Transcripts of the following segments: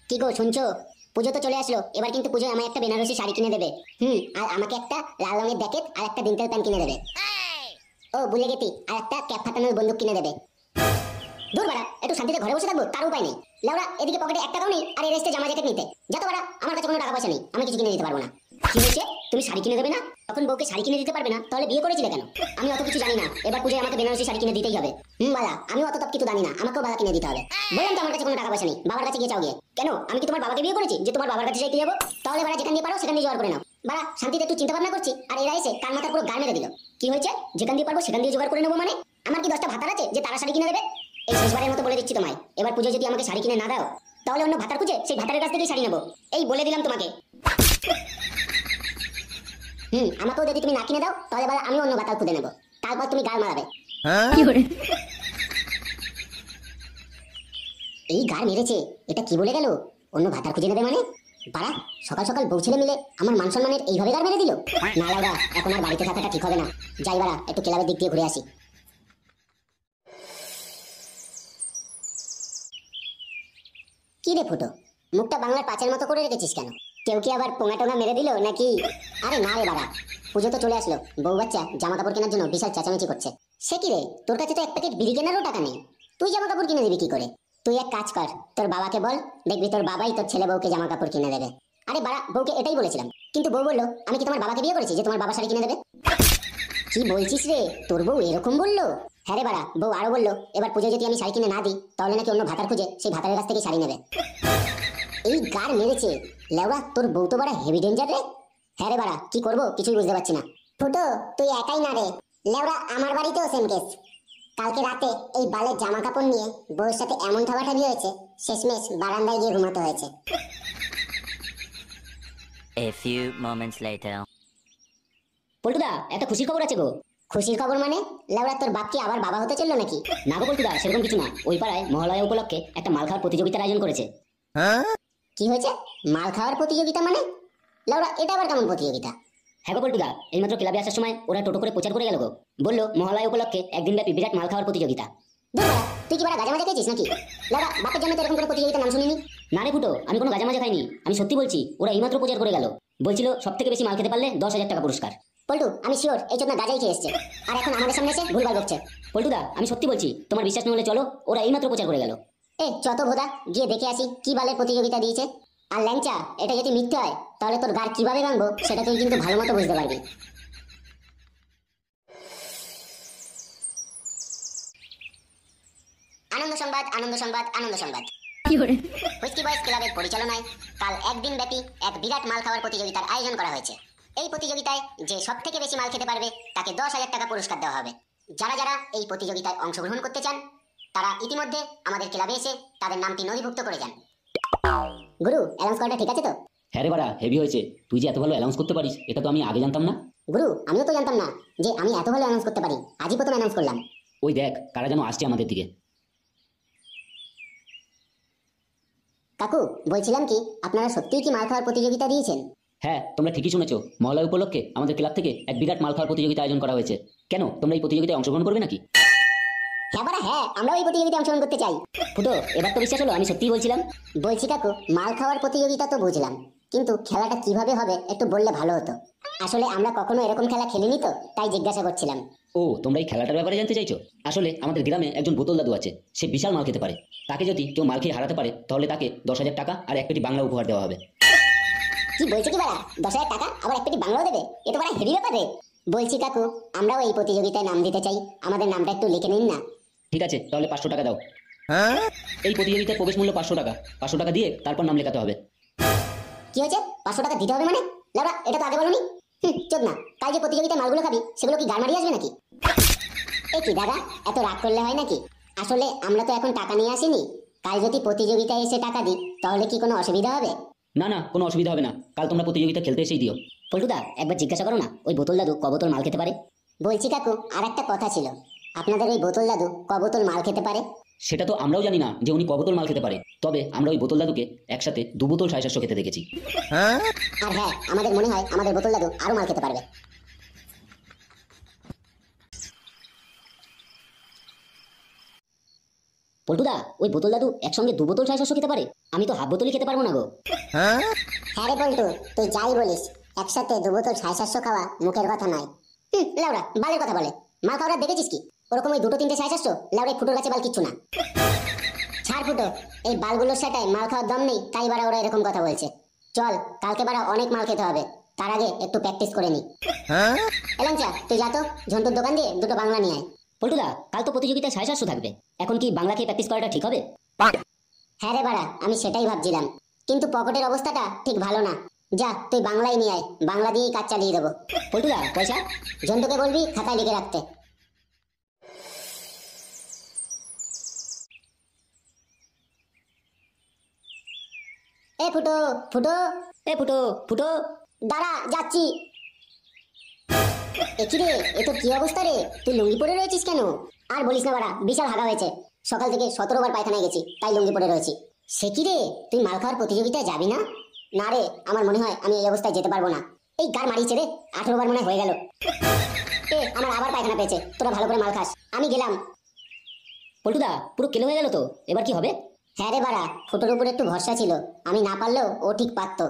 কি গো শুনছো? পুজো তো চলে আসলো, এবার কিন্তু পুজোয় আমায় একটা বেনারসি শাড়ি কিনে দেবে। আর আমাকে একটা লাল রঙের জ্যাকেট আর একটা ডিঙ্কেল প্যান্ট কিনে দেবে। ও ভুলে গেছি, আর একটা ক্যাপ ফাটানোর বন্দুক কিনে দেবে। দূর বাড়া, একটু শান্তিতে ঘরে বসে থাকবো তার উপায় নেই। লাউড়া এদিকে পকেটে এক টাকাও নেই আর এর এসে জামা জ্যাকেট নিতে। যা তো বাড়া, আমার কাছে কোনো টাকা পয়সা নেই, আমি কিছু কিনে দিতে পারবো না। কি হয়েছে? তুমি শাড়ি কিনে দেবে না? তখন বউকে শাড়ি কিনে দিতে পারবে না, তাহলে বিয়ে করেছিলে কেন? আমি অত কিছু জানি না, এবার পুজোয় আমাকে বেনারসি শাড়ি কিনে দিতেই হবে। বালা, আমি অত তপ কিছু জানি না, আমাকেও বাবা কিনে দিতে হবে। বললাম তো আমার কাছে কোনো টাকা পয়সা নেই, বাবার কাছে গিয়ে চাও গিয়ে। কেন, আমি কি তোমার বাবাকে বিয়ে করেছি যে তোমার বাবার কাছে যাই যাবো? তাহলে বাড়া যেখান দিয়ে পারো সেখান দিয়ে জোগাড় করে নাও। বাড়া শান্তিতে একটু চিন্তা ভাবনা করছি, আর এরা এসে কান মাথার পুরো গাল মেরে দিল। কি হয়েছে? যেখান দিয়ে পারবো সেখান দিয়ে জোগাড় করে নেবো মানে? আমার কি 10টা ভাতার আছে যে তারা শাড়ি কিনে দেবে? এই শেষবারের মতো বলে দিচ্ছি তোমায়, এবার পুজো যদি আমাকে শাড়ি কিনে না দাও, তাহলে অন্য ভাতার খুঁজে সেই ভাতারের কাছ থেকেই শাড়ি নেবো। এই বলে দিলাম তোমাকে। আমাকেও যদি তুমি না কিনে দাও, তাহলে এবার আমি অন্য ভাতার খুঁজে নেবো, তারপর তুমি গাল মারাবে। এই গাল মেরেছে, এটা কি বলে গেল? অন্য ভাতার খুঁজে নেবে মানে? বাড়া, সকাল সকাল বউ ছেলে মিলে আমার মান সম্মানের এইভাবে গাল মেরে দিল। না লাউডা, এখন আর বাড়িতে থাকাটা ঠিক হবে না। যাই বাড়া, একটু ক্লাবের দিক দিয়ে ঘুরে আসি। কি রে ফুটো, মুখটা বাংলার পাঁচের মতো করে রেখেছিস কেন? কেউ কি আবার পোঙা টোঙা মেরে দিল নাকি? আরে না রে বাবা, পুজো তো চলে আসলো, বউ বাচ্চা জামা কাপড় কেনার জন্য বিশাল চেঁচামেচি করছে। সে কি রে, তোর কাছে তো এক প্যাকেট বিড়ি কেনারও টাকা নেই, তুই জামা কাপড় কিনে দিবি কি করে? তুই এক কাজ কর, তোর বাবাকে বল, দেখবি তোর বাবাই তোর ছেলে বউকে জামা কাপড় কিনে দেবে। আরে বাড়া, বউকে এটাই বলেছিলাম, কিন্তু বউ বললো আমি কি তোমার বাবাকে বিয়ে করেছি যে তোমার বাবা শাড়ি কিনে দেবে? কি বলছিস রে, তোর বউ এরকম বললো? হ্যাঁ রে বাড়া, বউ আরো বললো এবার পুজোয় যদি আমি শাড়ি কিনে না দিই, তাহলে নাকি অন্য ভাতার খুঁজে সেই ভাতারের কাছ থেকে শাড়ি নেবে। এই গার মেরেছে লেওড়া, তোর বউ তো বাড়া হেভি ডেঞ্জার রে। হ্যাঁ রে বাড়া, কি করবো কিছুই বুঝতে পারছি না। ফুটো, তুই একাই না রে লেওড়া, আমার বাড়িতেও সেম কেস। কালকে রাতে এই বালের জামা কাপড় নিয়ে বউয়ের সাথে এমন ঠাবাঠাবি হয়েছে, শেষমেশ বারান্দায় গিয়ে ঘুমাতে হয়েছে। A few moments later. পল্টুদা, একটা খুশির খবর আছে গো। খুশির খবর মানে? লেওড়া, তোর বাপ কি আবার বাবা হতে চললো নাকি? না গো পল্টুদা, সেরকম কিছু না, ওই পাড়ায় মহালয়া উপলক্ষে একটা মাল খাওয়ার প্রতিযোগিতার আয়োজন করেছে। কি হয়েছে? মাল খাওয়ার প্রতিযোগিতা মানে? লেওড়া, এটা আবার কেমন প্রতিযোগিতা? হ্যাঁ গো পল্টুদা, এইমাত্র ক্লাবে আসার সময় ওরা টোটো করে প্রচার করে গেল গো। বললো মহালয়া উপলক্ষে একদিন ব্যাপী বিরাট মাল খাওয়ার প্রতিযোগিতা। তুই কি বাড়া গাজা মাজা খেয়েছিস নাকি? লেওড়া, বাপের জন্য তো এরকম করে প্রতিযোগিতার নাম শুনিনি। না রে ফুটো, আমি কোনো গাজা মাজা খাইনি, আমি সত্যি বলছি, ওরা এইমাত্র প্রচার করে গেল। বলছিল সব থেকে বেশি মাল খেতে পারলে 10,000 টাকা পুরস্কার। পল্টু, আমি শিওর এই চোদনা গাজাই খেয়ে এসছে, আর এখন আমাদের সামনে এসে ভুলভাল বকছে। পল্টুদা, আমি সত্যি বলছি, তোমার বিশ্বাস না হলে চলো, ওরা এইমাত্র প্রচার করে গেল। চত ভোদা, গিয়ে দেখে আসি কি বালের প্রতিযোগিতা দিয়েছে। আর ল্যাংচা, এটা যদি মিথ্যে হয় তাহলে তোর গার কিভাবে ভাঙবো সেটা তুই কিন্তু ভালো মতো বুঝতে পারবি। আনন্দ সংবাদ, আনন্দ সংবাদ, আনন্দ সংবাদ। হুইস্কি বয়েজ ক্লাবের পরিচালনায় কাল একদিন ব্যাপী এক বিরাট মাল খাওয়ার প্রতিযোগিতার আয়োজন করা হয়েছে। এই প্রতিযোগিতায় যে সব থেকে বেশি মাল খেতে পারবে তাকে 10,000 টাকা পুরস্কার দেওয়া হবে। যারা যারা এই প্রতিযোগিতায় অংশগ্রহণ করতে চান, তারা ইতিমধ্যে আমাদের ক্লাবে এসে তাদের নামটি নথিভুক্ত করে যান। গুরু, অ্যানাউন্স করাটা ঠিক আছে তো? হ্যাঁ রে বাড়া, হেভি হয়েছে। তুই যে এত ভালো অ্যানাউন্স করতে পারিস, এটা তো আমি আগে জানতাম না। গুরু, আমিও তো জানতাম না যে আমি এত ভালো অ্যানাউন্স করতে পারি, আজই প্রথম অ্যানাউন্স করলাম। ওই দেখ, কারা যেন আসছে আমাদের দিকে। কাকু, বলছিলাম কি, আপনারা সত্যিই কি মাল খাওয়ার প্রতিযোগিতা দিয়েছেন? হ্যাঁ, তোমরা ঠিকই শুনেছো, মহালয়া উপলক্ষে আমাদের ক্লাব থেকে এক বিরাট মাল খাওয়ার প্রতিযোগিতা আয়োজন করা হয়েছে। কেন, তোমরা এই প্রতিযোগিতায় অংশগ্রহণ করবে নাকি? হ্যাঁ বাড়া, হ্যাঁ, আমরাও এই প্রতিযোগিতায় অংশগ্রহণ করতে চাই। ফুটো, এবার তো বিশ্বাস হলো আমি সত্যিই বলছিলাম। বলছি কাকু, মাল খাওয়ার প্রতিযোগিতা তো বুঝলাম, কিন্তু খেলাটা কিভাবে হবে একটু বললে ভালো হতো। আসলে আমরা কখনো এরকম খেলা খেলিনি তো, তাই জিজ্ঞাসা করছিলাম। ও, তোমরা এই খেলাটার ব্যাপারে জানতে চাইছো? আসলে আমাদের গ্রামে একজন বোতল দাদু আছে, সে বিশাল মাল খেতে পারে। তাকে যদি কেউ মাল খেয়ে হারাতে পারে, তাহলে তাকে 10,000 টাকা আর এক পেটি বাংলা উপহার দেওয়া হবে। কি বলছে কি বাড়া, 10,000 টাকা আবার এক পেটি বাংলাও দেবে? এ তো বাড়া হেভি ব্যাপার রে। বলছি কাকু, আমরাও এই প্রতিযোগিতায় নাম দিতে চাই, আমাদের নামটা একটু লিখে নিন না। ঠিক আছে, তাহলে 500 টাকা দাও। এই প্রতিযোগিতার প্রবেশ মূল্য 500 টাকা। 500 টাকা দিয়ে তারপর নাম লেখাতে হবে। কি হয়েছে? 500 টাকা দিতে হবে মানে? লাউড়া, এটা তো আগে বলনি। চোদ না, কাল যে প্রতিযোগিতায় মালগুলো খাবি সেগুলো কি গাড় মারিয়ে আসবে নাকি? এ কি দাদা, এত রাগ করলে হয় নাকি? আসলে আমরা তো এখন টাকা নিয়ে আসিনি, কাল যদি প্রতিযোগিতায় এসে টাকা দিই তাহলে কি কোনো অসুবিধা হবে? না না, কোনো অসুবিধা হবে না, কাল তোমরা প্রতিযোগিতা খেলতে এসেই দিও। পল্টুদা, একবার জিজ্ঞাসা করো না, ওই বোতল দাদু ক বোতল মাল খেতে পারে? বলছি কাকু, আর একটা কথা ছিল, আপনাদের ওই বোতল দাদু ক বোতল মাল খেতে পারে? সেটা তো আমরাও জানি না যে উনি ক বোতল মাল খেতে পারে, তবে আমরা ওই বোতল দাদুকে একসাথে 2 বোতল 750 খেতে দেখেছি। আর হ্যাঁ, আমাদের মনে হয় আমাদের বোতল দাদু আরো মাল খেতে পারবে। পল্টুদা, ওই বোতল দাদু একসঙ্গে 2 বোতল 600 খেতে পারে? আমি তো হাফ বোতলই খেতে পারবো না গো। হ্যাঁ রে পল্টু, তুই যাই বলিস, একসাথে 2 বোতল 750 খাওয়া মুখের কথা নয়। লাউড়া বালের কথা বলে। মাল খাওয়া দেখেছিস কি? ওরকম ওই 2 3 750, লাউড়া ফুটোর কাছে বাল কিচ্ছু না। ছাড় ফুটো, এই বালগুলোর সাটায় মাল খাওয়ার দম নেই, তাই বারা ওরা এরকম কথা বলছে। চল, কালকে বারা অনেক মাল খেতে হবে, তার আগে একটু প্র্যাকটিস করে নি। এলাঞ্চা, তুই যা তো ঝন্টুর দোকান দিয়ে 2টো বাংলা নিয়ে আয়। পল্টুদা, কাল তো প্রতিযোগিতায় 750 থাকবে, এখন কি বাংলা খেয়ে প্র্যাকটিস করাটা ঠিক হবে? হ্যাঁ রে বাড়া, আমি সেটাই ভাবছিলাম, কিন্তু পকেটের অবস্থাটা ঠিক ভালো না। যা, তুই বাংলাই নিয়ে আয়, বাংলা দিয়েই কাজ চালিয়ে দেবো। পল্টুদা, পয়সা? ঝন্টুকে বলবি খাতায় লিখে রাখতে। এ ফুটো, ফুটো, এ ফুটো, ফুটো, দাঁড়া, যাচ্ছি। একিরে, এ তো কি অবস্থা রে? তুই লুঙ্গি পরে রয়েছিস কেন? আর বলিস না বাড়া, বিশাল হাগা হয়েছে। সকাল থেকে 17 বার পায়খানায় গেছি, তাই লুঙ্গি পরে রয়েছি। সে কি রে, তুই মাল খাওয়ার প্রতিযোগিতায় যাবি না? না রে, আমার মনে হয় আমি এই অবস্থায় যেতে পারবো না। এই গার মারিছে রে, 18 বার মনে হয়ে গেল। আমার আবার পায়খানা পেয়েছে, তোরা ভালো করে মাল খাস, আমি গেলাম। পল্টুদা, পুরো কেলো হয়ে গেল তো, এবার কি হবে? হ্যাঁ রে বাড়া, ফুটোর উপর একটু ভরসা ছিল, আমি না পারলেও ও ঠিক পারতো।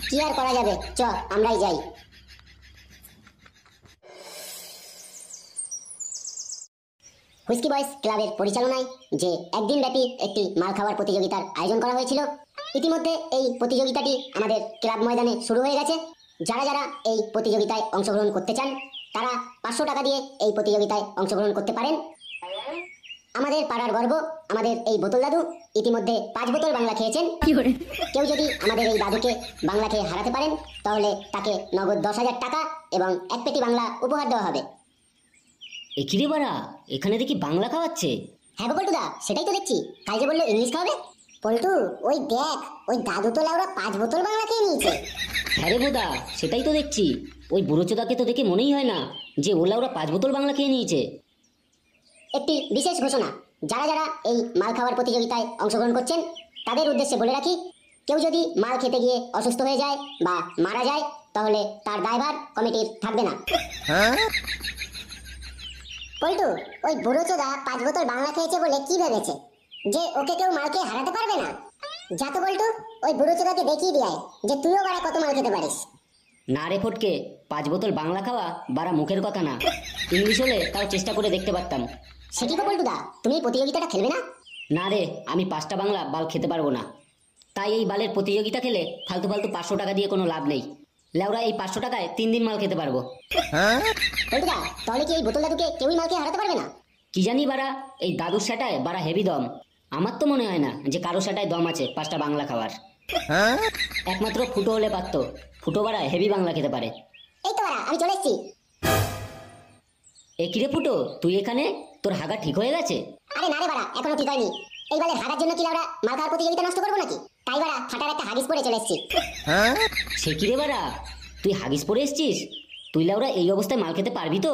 কি আর করা যাবে, চ আমরাই যাই। হুইস্কি বয়েজ ক্লাবের পরিচালনায় যে একদিন ব্যাপী একটি মাল খাওয়ার প্রতিযোগিতার আয়োজন করা হয়েছিল, ইতিমধ্যে এই প্রতিযোগিতাটি আমাদের ক্লাব ময়দানে শুরু হয়ে গেছে। যারা যারা এই প্রতিযোগিতায় অংশগ্রহণ করতে চান, তারা 500 টাকা দিয়ে এই প্রতিযোগিতায় অংশগ্রহণ করতে পারেন। আমাদের পাড়ার গর্ব, আমাদের এই বোতল দাদু ইতিমধ্যে 5 বোতল বাংলা খেয়েছেন। কেউ যদি আমাদের এই দাদুকে বাংলা খেয়ে হারাতে পারেন, তাহলে তাকে নগদ 10,000 টাকা এবং 1 পেটি বাংলা উপহার দেওয়া হবে। এ কি রে বাড়া, এখানে দেখি বাংলা খাওয়াচ্ছে। হ্যাঁ পল্টুদা, সেটাই তো দেখছি। কাল যে বললো ইংলিশ খাওয়াবে। পল্টু, ওই দেখ, ওই দাদু তো লাউরা 5 বোতল বাংলা খেয়ে নিয়েছে। হ্যাঁ রে বোদা, সেটাই তো দেখছি। ওই বুড়োচোদাকে তো দেখে মনেই হয় না যে ওলা ওরা 5 বোতল বাংলা খেয়ে নিয়েছে। একটি বিশেষ ঘোষণা, যারা যারা এই মাল খাওয়ার প্রতিযোগিতায় অংশগ্রহণ করছেন, তাদের উদ্দেশ্যে বলে রাখি, কেউ যদি মাল খেতে গিয়ে অসুস্থ হয়ে যায় বা মারা যায়, তাহলে তার দায়ভার কমিটির থাকবে না। পল্টু, ওই বুড়ো চোদা 5 বোতল বাংলা খেয়েছে বলে কি ভেবেছে যে ওকে কেউ মাল খেয়ে হারাতে পারবে না? যা তো পল্টু, ওই বুড়ো চোদাকে দেখিয়ে দিয়ে যে তুইও বাড়া কত মাল খেতে পারিস। না রে ফটকে, 5 বোতল বাংলা খাওয়া বাড়া মুখের কথা না। ইংলিশ হলে তাও চেষ্টা করে দেখতে পারতাম। সে কি গো পল্টুদা, তুমি এই প্রতিযোগিতাটা খেলবে না? না রে, আমি 5টা বাংলা বাল খেতে পারবো না। তাই এই বালের প্রতিযোগিতা খেলে ফালতু ফালতু 500 টাকা দিয়ে কোনো লাভ নেই। লেওরা এই 500 টাকায় 3 দিন মাল খেতে পারবো। পল্টুদা, তাহলে কি এই বোতল দাদুকে কেউই মাল খেয়ে হারাতে পারবে না? কি জানি বাড়া, এই দাদুর সেটায় বাড়া হেভি দম। আমার তো মনে হয় না যে কারো সেটায় দম আছে 5টা বাংলা খাওয়ার। একমাত্র ফুটো হলে পারতো। ফুটো বাড়া হেভি বাংলা খেতে পারে। এই তো বাড়া, আমি চলে এসেছি। এ কিরে ফুটো, তুই এখানে? তোর হাগা ঠিক হয়ে গেছে? আরে না রে বাড়া, এখনো ঠিক হয়নি। এই বালের হাগার জন্য কি লাউরা মাল খাওয়ার প্রতিযোগিতা নষ্ট করবো নাকি? তাই বাড়া ফাটার একটা হাগিস পরে চলে এসেছি। সে কিরে বাড়া, তুই হাগিস পরে এসছিস? তুই লাউরা এই অবস্থায় মাল খেতে পারবি তো?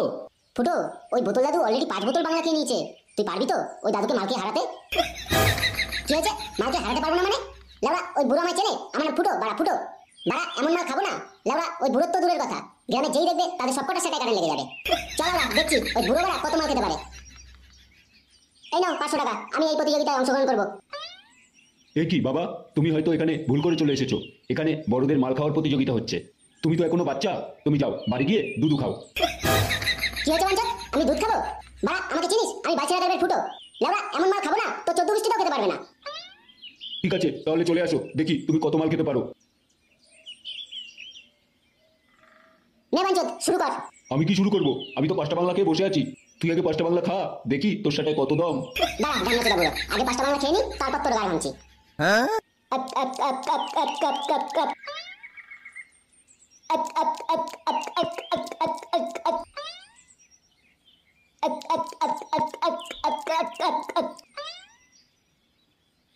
ফুটো, ওই বোতল দাদু অলরেডি 5 বোতল বাংলা খেয়ে নিয়েছে, তুই পারবি তো ওই দাদুকে মাল খেয়ে হারাতে? কি হয়েছে, মাল খেয়ে হারাতে পারবো না মানে? লাউরা ওই বুড়ো আমায় চেনে, আমার নাম ফুটো, বাড়া ফুটো। বাড়া এমন মাল খাবো না, লাউরা ওই বুড়োর তো দূরের কথা, গ্রামে যেই দেখবে তাদের সবকটা সেটাই কারণ লেগে যাবে। চলো না, দেখছি ওই বুড়ো বাড়া কত মাল খেতে পারে। এই নাও 500 টাকা, আমি এই প্রতিযোগিতায় অংশগ্রহণ করবো। এ কি বাবা, তুমি হয়তো এখানে ভুল করে চলে এসেছো। এখানে বড়দের মাল খাওয়ার প্রতিযোগিতা হচ্ছে। তুমি তো এখনো বাচ্চা, তুমি যাও বাড়ি গিয়ে দুধু খাও। কি হয়েছে বাঞ্চত, আমি দুধ খাবো? বাড়া আমাকে চিনিস, আমি বাচ্চা টাইপের ফুটো। লাউরা এমন মাল খাবো না তো 14 বৃষ্টিটাও খেতে পারবে না। ঠিক আছে, তাহলে চলে আসো, দেখি তুমি কত মাল খেতে পারো। নে বাঞ্চত, শুরু কর। আমি কি শুরু করব? আমি তো 5টা বাংলা খেয়ে বসে আছি। তুই আগে 5টা বাংলা খা, দেখি তোর সাথে কত দম। দাঁড়া, গান নাচতে বলো, আগে 5টা বাংলা খেয়ে নি, তারপর তোর গান ভাঙছি। Up up up up up up up up up up up up up up up up up up up up up up up up up up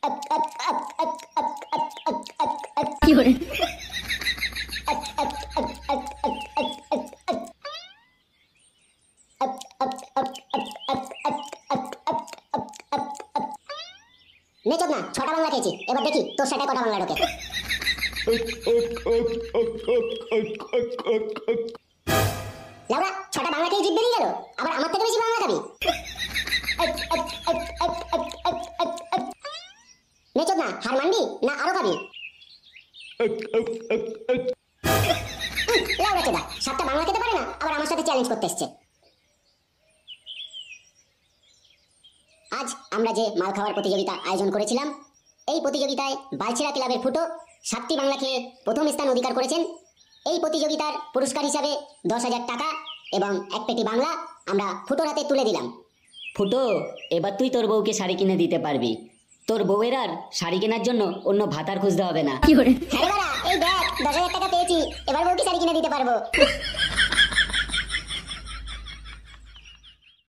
up up up up up up up up up কি হরে up up up up up up up up up up up up up up up up up up নেচো না, 6টা বাংলা খেয়েছি, এবার দেখি তোর সাথে কটা বাংলা ঢোকে। লাউরা 6টা বাংলা খেয়ে জিভ বেরিয়ে গেল, আবার আমার থেকে বেশি বাংলা খাবি? লাউড়া চোদা, সাতটা বাংলা খেতে পারে না, আবার আমার সাথে চ্যালেঞ্জ করতে এসছে। আজ আমরা যে মাল খাওয়ার প্রতিযোগিতা আয়োজন করেছিলাম, এই প্রতিযোগিতায় বালছিরা ক্লাবের ফুটো 7টি বাংলা খেয়ে প্রথম স্থান অধিকার করেছেন। এই প্রতিযোগিতার পুরস্কার হিসাবে 10,000 টাকা এবং এক পেটি বাংলা আমরা ফুটোর হাতে তুলে দিলাম। ফুটো, এবার তুই তোর বউকে শাড়ি কিনে দিতে পারবি। তোর বউয়ের আর শাড়ি কেনার জন্য অন্য ভাতার খুঁজতে হবে না। হ্যাঁ রে বাড়া, এই দেখ 10,000 টাকা পেয়েছি, এবার বউকে শাড়ি কিনে দিতে পারবো।